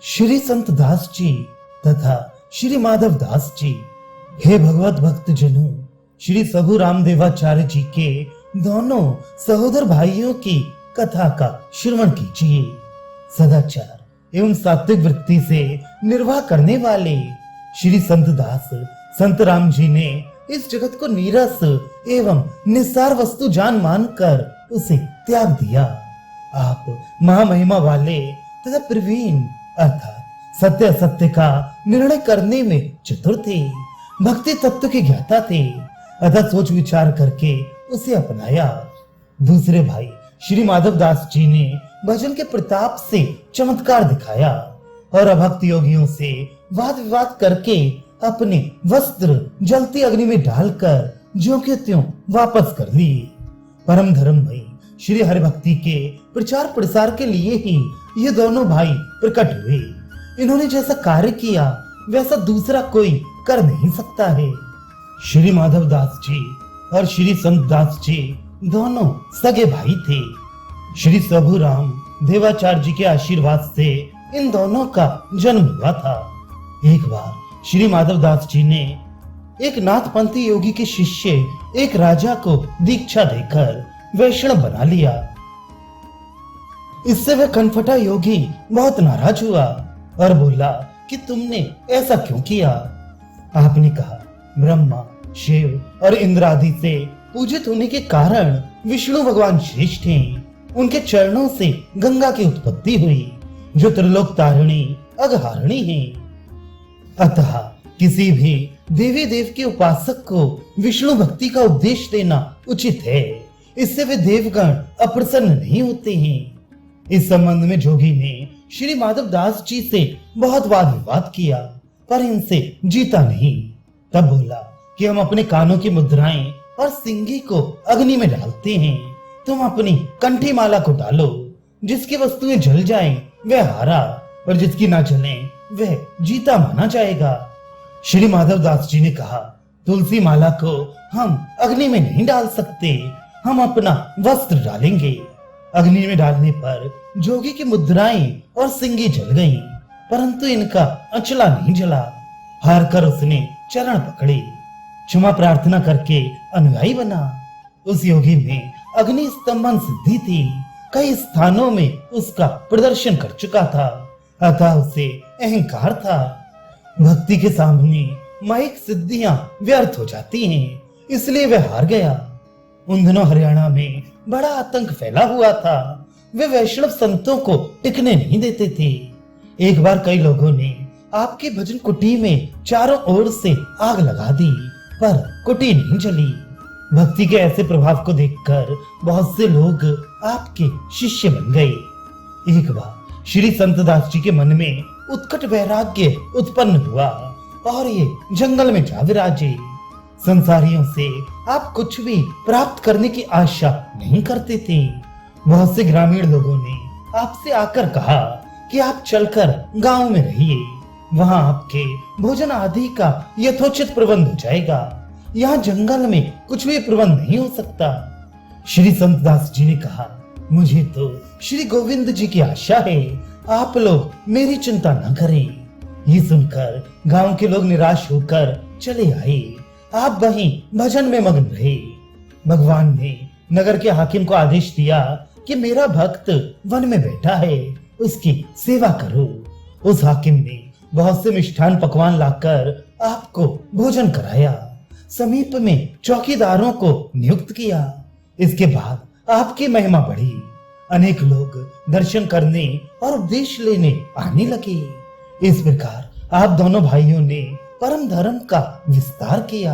श्री संत दास जी तथा श्री माधव दास जी। हे भगवत भक्त जनों, श्री सगु रामदेवाचार्य जी के दोनों सहोदर भाइयों की कथा का श्रवण कीजिए। सदाचार एवं सात्विक वृत्ति से निर्वाह करने वाले श्री संत दास संत राम जी ने इस जगत को नीरस एवं निस्सार वस्तु जान मानकर उसे त्याग दिया। आप महामहिमा वाले तथा प्रवीण अर्थात सत्य असत्य का निर्णय करने में चतुर थे, भक्ति तत्व के ज्ञाता थे, अतः सोच विचार करके उसे अपनाया। दूसरे भाई श्री माधव दास जी ने भजन के प्रताप से चमत्कार दिखाया और अभक्त योगियों से वाद विवाद करके अपने वस्त्र जलती अग्नि में डालकर ज्यों के त्यों वापस कर लिए। परम धर्ममयी श्री हरिभक्ति के प्रचार प्रसार के लिए ही ये दोनों भाई प्रकट हुए। इन्होंने जैसा कार्य किया वैसा दूसरा कोई कर नहीं सकता है। श्री माधव दास जी और श्री संत दास जी दोनों सगे भाई थे। श्री प्रभु राम देवाचार्य जी के आशीर्वाद से इन दोनों का जन्म हुआ था। एक बार श्री माधव दास जी ने एक नाथपंथी योगी के शिष्य एक राजा को दीक्षा देकर वैष्णव बना लिया। इससे वह कनफटा योगी बहुत नाराज हुआ और बोला कि तुमने ऐसा क्यों किया। आपने कहा, ब्रह्मा शिव और इंद्र आदि से पूजित होने के कारण विष्णु भगवान श्रेष्ठ हैं। उनके चरणों से गंगा की उत्पत्ति हुई जो त्रिलोक तारिणी अघहारिणी है। अतः किसी भी देवी देव के उपासक को विष्णु भक्ति का उपदेश देना उचित है। इससे वे देवगण अप्रसन्न नहीं होते हैं। इस संबंध में जोगी ने श्री माधव दास जी से बहुत वाद विवाद किया पर इनसे जीता नहीं। तब बोला कि हम अपने कानों की मुद्राएं और सिंगी को अग्नि में डालते हैं, तुम अपनी कंठी माला को डालो। जिसकी वस्तुएं जल जाएं वह हारा और जिसकी ना जले वह जीता माना जाएगा। श्री माधव दास जी ने कहा, तुलसी माला को हम अग्नि में नहीं डाल सकते, हम अपना वस्त्र डालेंगे। अग्नि में डालने पर जोगी की मुद्राएं और सिंगी जल गईं, परंतु इनका अचला नहीं जला। हार कर उसने चरण पकड़े, क्षमा प्रार्थना करके अनुयायी बना। उस योगी में अग्नि स्तंभन सिद्धि थी, कई स्थानों में उसका प्रदर्शन कर चुका था, अतः उसे अहंकार था। भक्ति के सामने माइक सिद्धियां व्यर्थ हो जाती हैं, इसलिए वह हार गया। उन दिनों हरियाणा में बड़ा आतंक फैला हुआ था। वे वैष्णव संतों को टिकने नहीं देते थे। एक बार कई लोगों ने आपकी भजन कुटी में चारों ओर से आग लगा दी, पर कुटी नहीं जली। भक्ति के ऐसे प्रभाव को देखकर बहुत से लोग आपके शिष्य बन गए। एक बार श्री संत दास जी के मन में उत्कट वैराग्य उत्पन्न हुआ और ये जंगल में जा विराजे। संसारियों से आप कुछ भी प्राप्त करने की आशा नहीं करते थे। बहुत से ग्रामीण लोगों ने आपसे आकर कहा कि आप चलकर गांव में रहिए, वहां आपके भोजन आदि का यथोचित प्रबंध हो जाएगा। यहाँ जंगल में कुछ भी प्रबंध नहीं हो सकता। श्री संत दास जी ने कहा, मुझे तो श्री गोविंद जी की आशा है, आप लोग मेरी चिंता न करें। ये सुनकर गांव के लोग निराश होकर चले आए। आप वहीं भजन में मग्न रहे। भगवान ने नगर के हाकिम को आदेश दिया कि मेरा भक्त वन में बैठा है, उसकी सेवा करो। उस हाकिम ने बहुत से मिष्ठान पकवान लाकर आपको भोजन कराया। समीप में चौकीदारों को नियुक्त किया। इसके बाद आपकी महिमा बढ़ी। अनेक लोग दर्शन करने और उपदेश लेने आने लगे। इस प्रकार आप दोनों भाइयों ने परम धर्म का विस्तार किया।